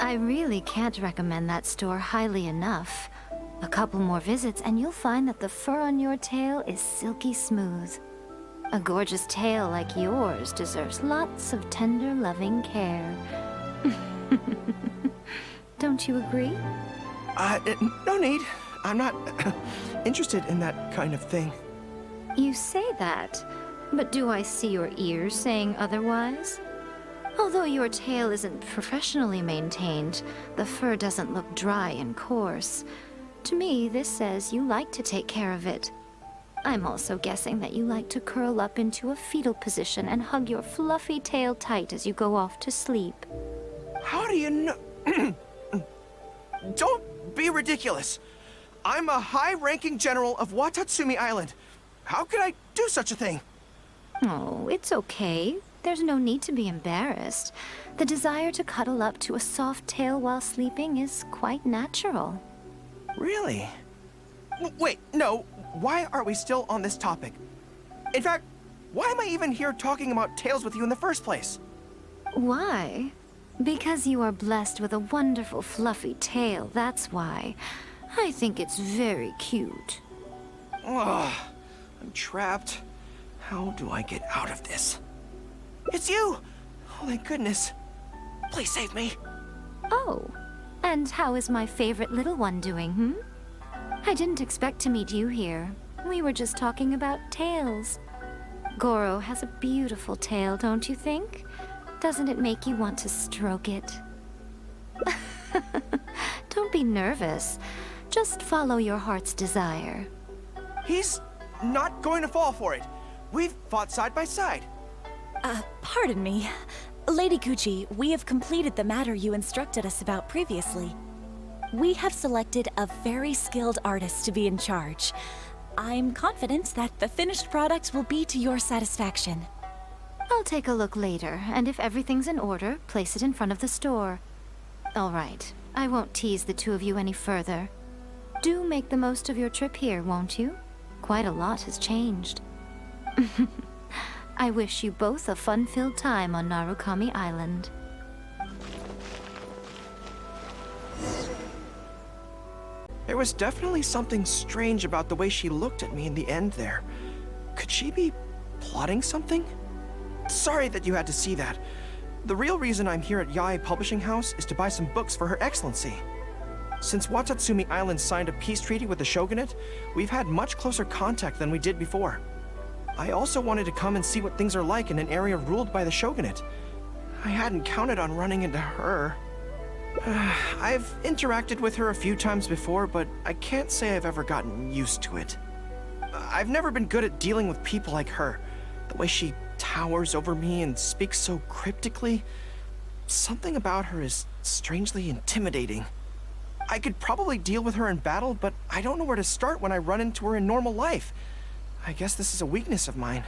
I really can't recommend that store highly enough. A couple more visits and you'll find that the fur on your tail is silky smooth. A gorgeous tail like yours deserves lots of tender, loving care. Don't you agree? No need. I'm not interested in that kind of thing. You say that, but do I see your ears saying otherwise? Although your tail isn't professionally maintained, the fur doesn't look dry and coarse. To me, this says you like to take care of it. I'm also guessing that you like to curl up into a fetal position and hug your fluffy tail tight as you go off to sleep. How do you know? Don't be ridiculous. I'm a high-ranking general of Watatsumi Island. How could I do such a thing? Oh, it's okay. There's no need to be embarrassed. The desire to cuddle up to a soft tail while sleeping is quite natural. Really? Wait, no. Why are we still on this topic? In fact, why am I even here talking about tails with you in the first place? Why? Because you are blessed with a wonderful fluffy tail, that's why. I think it's very cute. Ugh, I'm trapped. How do I get out of this? It's you! Oh, thank goodness. Please save me. Oh, and how is my favorite little one doing, I didn't expect to meet you here. We were just talking about tails. Gorou has a beautiful tail, don't you think? Doesn't it make you want to stroke it? Don't be nervous. Just follow your heart's desire. He's not going to fall for it. We've fought side by side. Pardon me. Lady Gucci, we have completed the matter you instructed us about previously. We have selected a very skilled artist to be in charge. I'm confident that the finished product will be to your satisfaction. I'll take a look later, and if everything's in order, place it in front of the store. All right, I won't tease the two of you any further. Do make the most of your trip here, won't you? Quite a lot has changed. I wish you both a fun-filled time on Narukami Island. There was definitely something strange about the way she looked at me in the end there. Could she be plotting something? Sorry that you had to see that. The real reason I'm here at Yae Publishing House is to buy some books for Her Excellency. Since Watatsumi Island signed a peace treaty with the shogunate, we've had much closer contact than we did before. I also wanted to come and see what things are like in an area ruled by the shogunate. I hadn't counted on running into her. I've interacted with her a few times before, but I can't say I've ever gotten used to it. I've never been good at dealing with people like her. The way she towers over me and speaks so cryptically. Something about her is strangely intimidating. I could probably deal with her in battle, but I don't know where to start when I run into her in normal life. I guess this is a weakness of mine.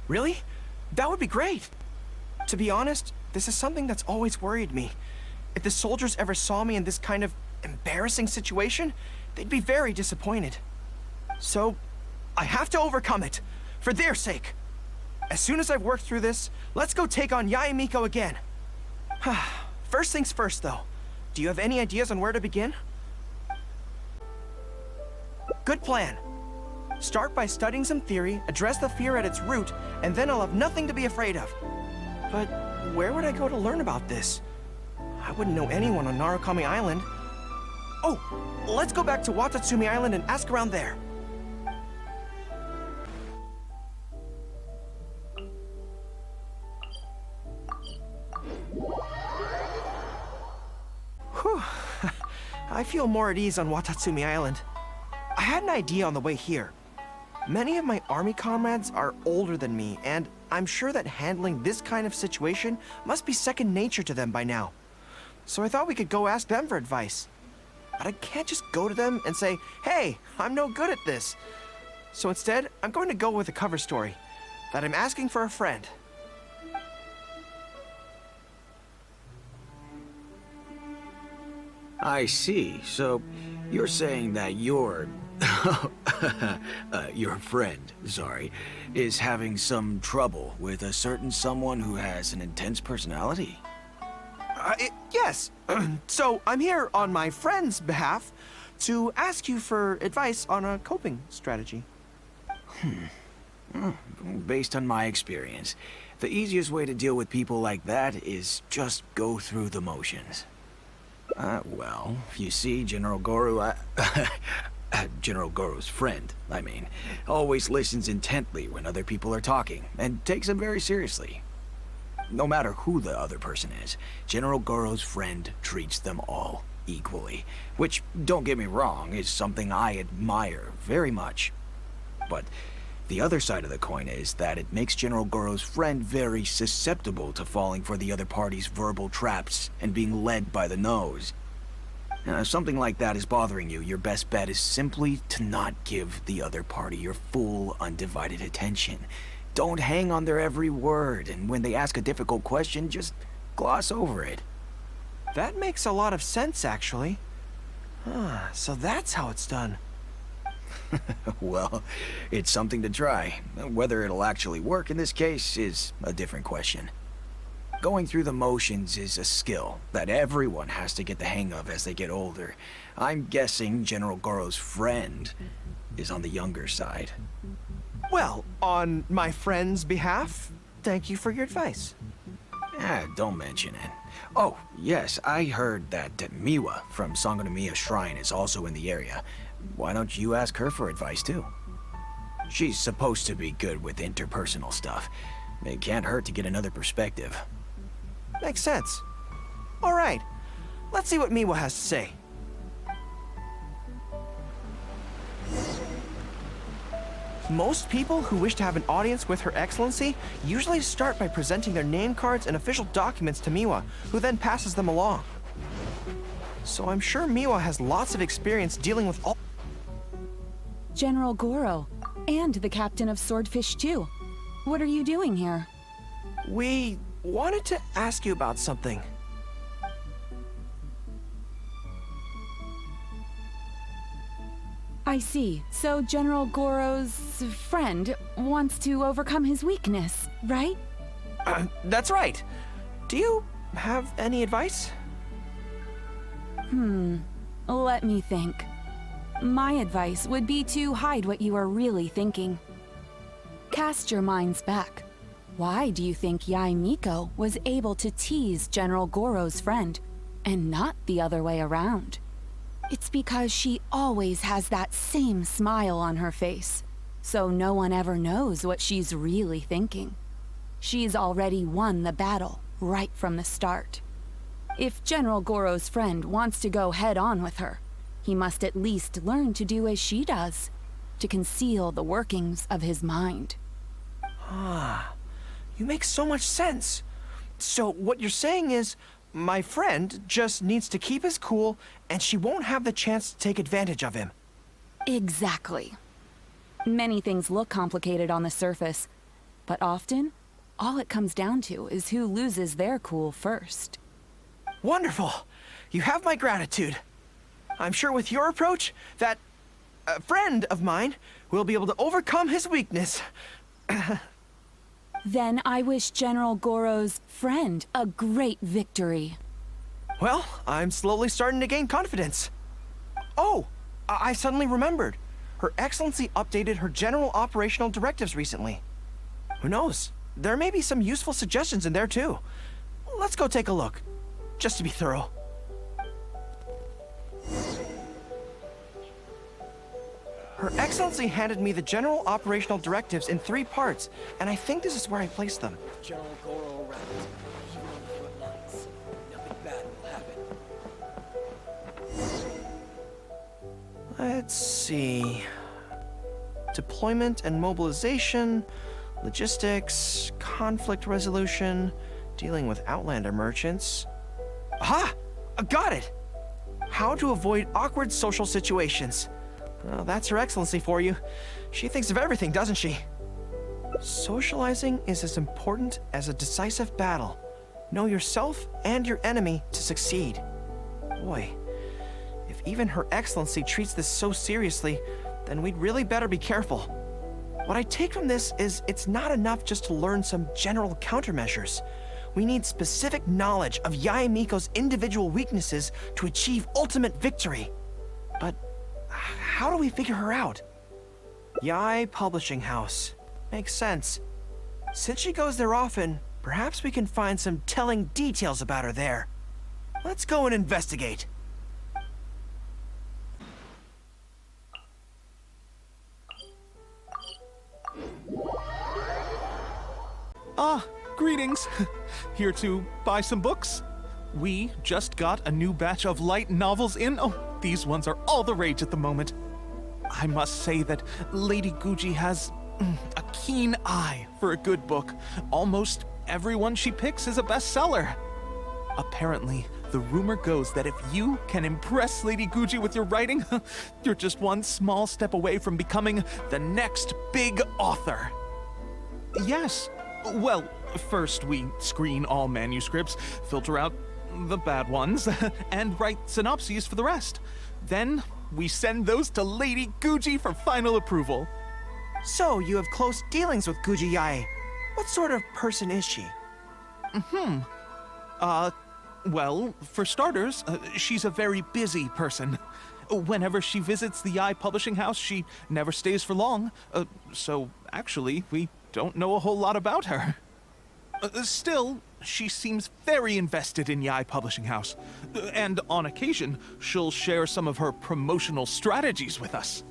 Really? That would be great! To be honest, this is something that's always worried me. If the soldiers ever saw me in this kind of embarrassing situation, they'd be very disappointed. So, I have to overcome it, for their sake. As soon as I've worked through this, let's go take on Yae Miko again. First things first, though. Do you have any ideas on where to begin? Good plan. Start by studying some theory, address the fear at its root, and then I'll have nothing to be afraid of. But where would I go to learn about this? I wouldn't know anyone on Narukami Island. Oh, let's go back to Watatsumi Island and ask around there. Whew. I feel more at ease on Watatsumi Island. I had an idea on the way here. Many of my army comrades are older than me, and I'm sure that handling this kind of situation must be second nature to them by now. So I thought we could go ask them for advice. But I can't just go to them and say, hey, I'm no good at this. So instead, I'm going to go with a cover story, that I'm asking for a friend. I see. So, you're saying that your friend, sorry, is having some trouble with a certain someone who has an intense personality? Yes. So I'm here on my friend's behalf to ask you for advice on a coping strategy. Based on my experience, the easiest way to deal with people like that is just go through the motions. Well, you see, General Gorou, General Gorou's friend, I mean, always listens intently when other people are talking, and takes them very seriously. No matter who the other person is, General Gorou's friend treats them all equally, which, don't get me wrong, is something I admire very much. But the other side of the coin is that it makes General Gorou's friend very susceptible to falling for the other party's verbal traps and being led by the nose. If something like that is bothering you, your best bet is simply to not give the other party your full, undivided attention. Don't hang on their every word, and when they ask a difficult question, just gloss over it. That makes a lot of sense, actually. So that's how it's done. Well, it's something to try. Whether it'll actually work in this case is a different question. Going through the motions is a skill that everyone has to get the hang of as they get older. I'm guessing General Gorou's friend is on the younger side. Well, on my friend's behalf, thank you for your advice. Don't mention it. Oh, yes, I heard that Miwa from Sangonomiya Shrine is also in the area. Why don't you ask her for advice, too? She's supposed to be good with interpersonal stuff. It can't hurt to get another perspective. Makes sense. All right, let's see what Miwa has to say. Most people who wish to have an audience with Her Excellency usually start by presenting their name cards and official documents to Miwa, who then passes them along. So I'm sure Miwa has lots of experience dealing with all... General Gorou, and the captain of Swordfish too. What are you doing here? We wanted to ask you about something. I see. So General Gorou's friend wants to overcome his weakness, right? That's right. Do you have any advice? Let me think. My advice would be to hide what you are really thinking. Cast your minds back. Why do you think Yae Miko was able to tease General Gorou's friend, and not the other way around? It's because she always has that same smile on her face, so no one ever knows what she's really thinking. She's already won the battle right from the start. If General Gorou's friend wants to go head-on with her, he must at least learn to do as she does, to conceal the workings of his mind. You make so much sense. So what you're saying is, my friend just needs to keep his cool, and she won't have the chance to take advantage of him. Exactly. Many things look complicated on the surface, but often, all it comes down to is who loses their cool first. Wonderful. You have my gratitude. I'm sure with your approach, that friend of mine will be able to overcome his weakness. Then I wish General Gorou's friend a great victory. Well, I'm slowly starting to gain confidence. Oh, I suddenly remembered. Her Excellency updated her general operational directives recently. Who knows? There may be some useful suggestions in there too. Let's go take a look, just to be thorough. Her Excellency handed me the general operational directives in 3 parts, and I think this is where I placed them. General Gorou around. Keep on the front lines. Nothing bad will happen. Let's see. Deployment and mobilization, logistics, conflict resolution, dealing with Outlander merchants. Aha! I got it! How to avoid awkward social situations. Well, that's Her Excellency for you. She thinks of everything, doesn't she? Socializing is as important as a decisive battle. Know yourself and your enemy to succeed. Boy, if even Her Excellency treats this so seriously, then we'd really better be careful. What I take from this is it's not enough just to learn some general countermeasures. we need specific knowledge of Yae Miko's individual weaknesses to achieve ultimate victory. But how do we figure her out? Yae Publishing House. Makes sense. Since she goes there often, perhaps we can find some telling details about her there. Let's go and investigate. Ah, greetings. Here to buy some books? We just got a new batch of light novels in. Oh, these ones are all the rage at the moment. I must say that Lady Guji has a keen eye for a good book. Almost everyone she picks is a bestseller. Apparently, the rumor goes that if you can impress Lady Guji with your writing, you're just one small step away from becoming the next big author. Yes. Well, first we screen all manuscripts, filter out the bad ones, and write synopses for the rest. Then we send those to Lady Guji for final approval. So, you have close dealings with Guji Yae. What sort of person is she? Well, for starters, she's a very busy person. Whenever she visits the Yae Publishing House, she never stays for long. So, actually, we don't know a whole lot about her. Still, she seems very invested in Yae Publishing House. And on occasion, she'll share some of her promotional strategies with us.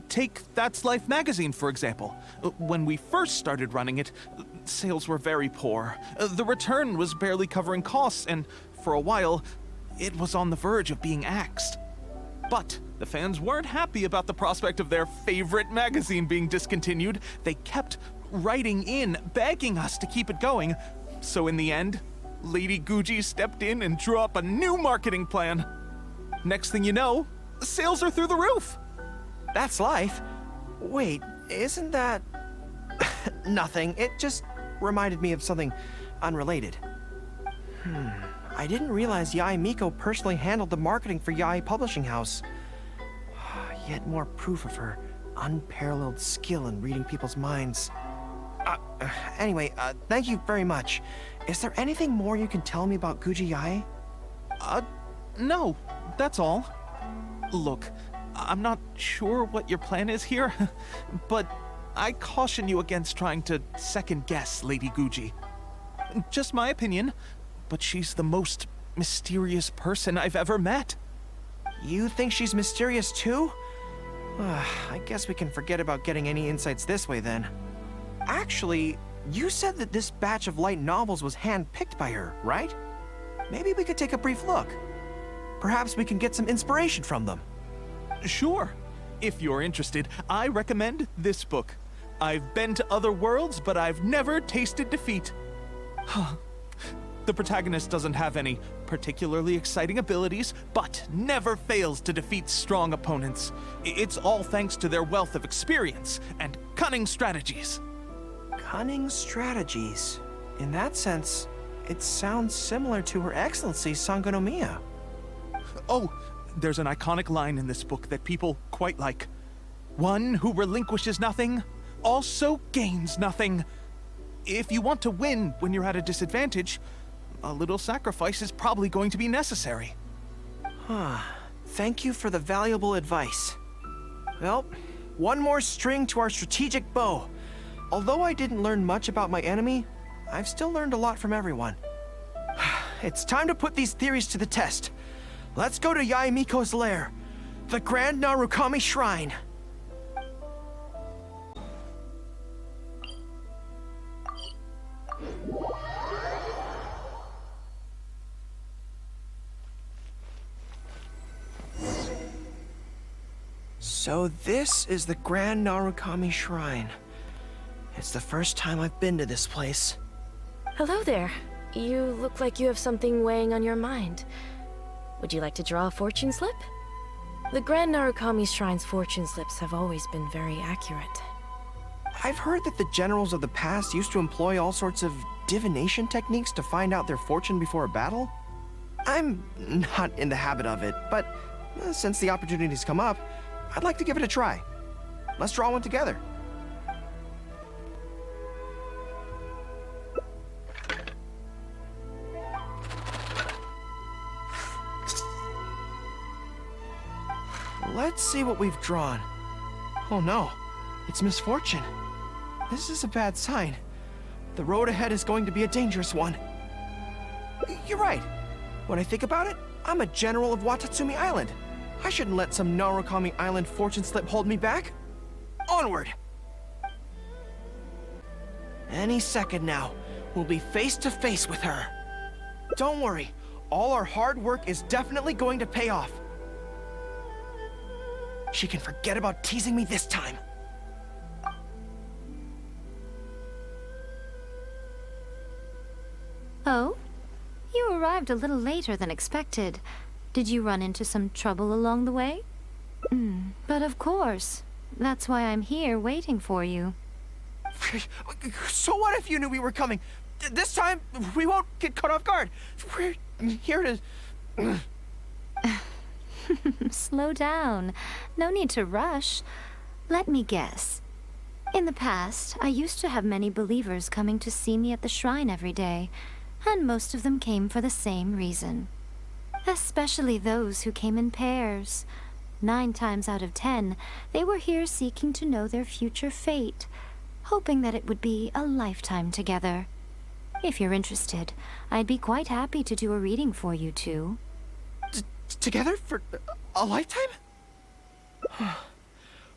Take That's Life magazine, for example. When we first started running it, sales were very poor. The return was barely covering costs, and for a while, it was on the verge of being axed. But the fans weren't happy about the prospect of their favorite magazine being discontinued. They kept writing in, begging us to keep it going. So in the end, Lady Guji stepped in and drew up a new marketing plan. Next thing you know, sales are through the roof. That's Life? Wait, isn't that... Nothing. It just reminded me of something unrelated. I didn't realize Yae Miko personally handled the marketing for Yae Publishing House. Yet more proof of her unparalleled skill in reading people's minds. Anyway, thank you very much. Is there anything more you can tell me about Guji Yae? No, that's all. Look, I'm not sure what your plan is here, but I caution you against trying to second-guess Lady Guji. Just my opinion, but she's the most mysterious person I've ever met. You think she's mysterious too? I guess we can forget about getting any insights this way then. Actually, you said that this batch of light novels was hand-picked by her, right? Maybe we could take a brief look. Perhaps we can get some inspiration from them. Sure. If you're interested, I recommend this book. I've been to other worlds, but I've never tasted defeat. The protagonist doesn't have any particularly exciting abilities, but never fails to defeat strong opponents. It's all thanks to their wealth of experience and cunning strategies. Cunning strategies. In that sense, it sounds similar to Her Excellency Sangonomiya. Oh, there's an iconic line in this book that people quite like. One who relinquishes nothing also gains nothing. If you want to win when you're at a disadvantage, a little sacrifice is probably going to be necessary. Thank you for the valuable advice. Well, one more string to our strategic bow. Although I didn't learn much about my enemy, I've still learned a lot from everyone. It's time to put these theories to the test. Let's go to Yae Miko's lair, the Grand Sakura Shrine. So this is the Grand Sakura Shrine. It's the first time I've been to this place. Hello there. You look like you have something weighing on your mind. Would you like to draw a fortune slip? The Grand Sakura Shrine's fortune slips have always been very accurate. I've heard that the generals of the past used to employ all sorts of divination techniques to find out their fortune before a battle. I'm not in the habit of it, but since the opportunity's come up, I'd like to give it a try. Let's draw one together. let's see what we've drawn. Oh no, it's misfortune. This is a bad sign. The road ahead is going to be a dangerous one. You're right. When I think about it, I'm a general of Watatsumi Island. I shouldn't let some Narukami Island fortune slip hold me back. Onward! Any second now, we'll be face to face with her. Don't worry, all our hard work is definitely going to pay off. She can forget about teasing me this time. Oh? You arrived a little later than expected. Did you run into some trouble along the way? But of course. That's why I'm here waiting for you. So what if you knew we were coming? This time, we won't get caught off guard. We're here to... Slow down. No need to rush. Let me guess. In the past, I used to have many believers coming to see me at the shrine every day, and most of them came for the same reason. Especially those who came in pairs. 9 times out of 10, they were here seeking to know their future fate, hoping that it would be a lifetime together. If you're interested, I'd be quite happy to do a reading for you two. Together for a lifetime?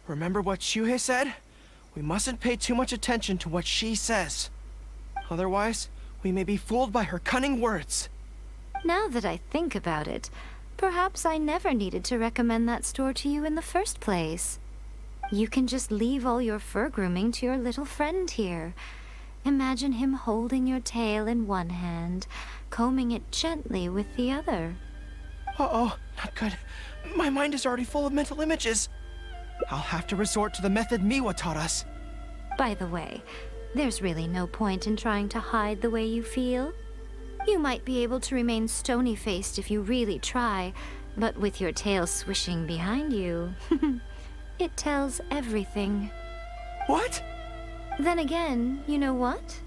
Remember what Shuhei said? We mustn't pay too much attention to what she says. Otherwise, we may be fooled by her cunning words. Now that I think about it, perhaps I never needed to recommend that store to you in the first place. You can just leave all your fur grooming to your little friend here. Imagine him holding your tail in one hand, combing it gently with the other. Uh-oh, not good. My mind is already full of mental images. I'll have to resort to the method Miwa taught us. By the way, there's really no point in trying to hide the way you feel. You might be able to remain stony-faced if you really try, but with your tail swishing behind you, it tells everything. What? Then again, you know what?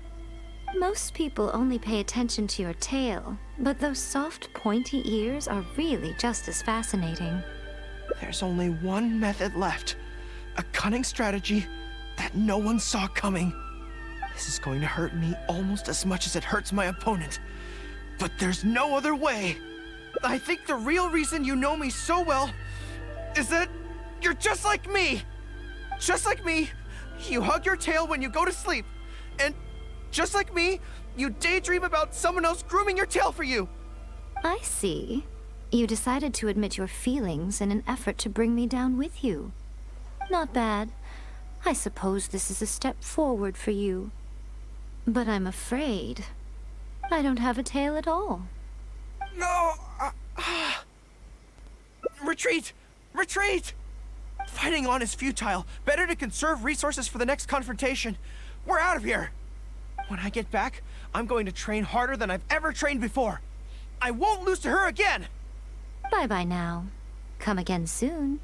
Most people only pay attention to your tail, but those soft, pointy ears are really just as fascinating. There's only one method left. A cunning strategy that no one saw coming. This is going to hurt me almost as much as it hurts my opponent. But there's no other way. I think the real reason you know me so well is that you're just like me. Just like me, you hug your tail when you go to sleep. And just like me, you daydream about someone else grooming your tail for you. I see. You decided to admit your feelings in an effort to bring me down with you. Not bad. I suppose this is a step forward for you. But I'm afraid I don't have a tail at all. No! Retreat! Retreat! Fighting on is futile. Better to conserve resources for the next confrontation. We're out of here! When I get back, I'm going to train harder than I've ever trained before. I won't lose to her again! Bye-bye now. Come again soon.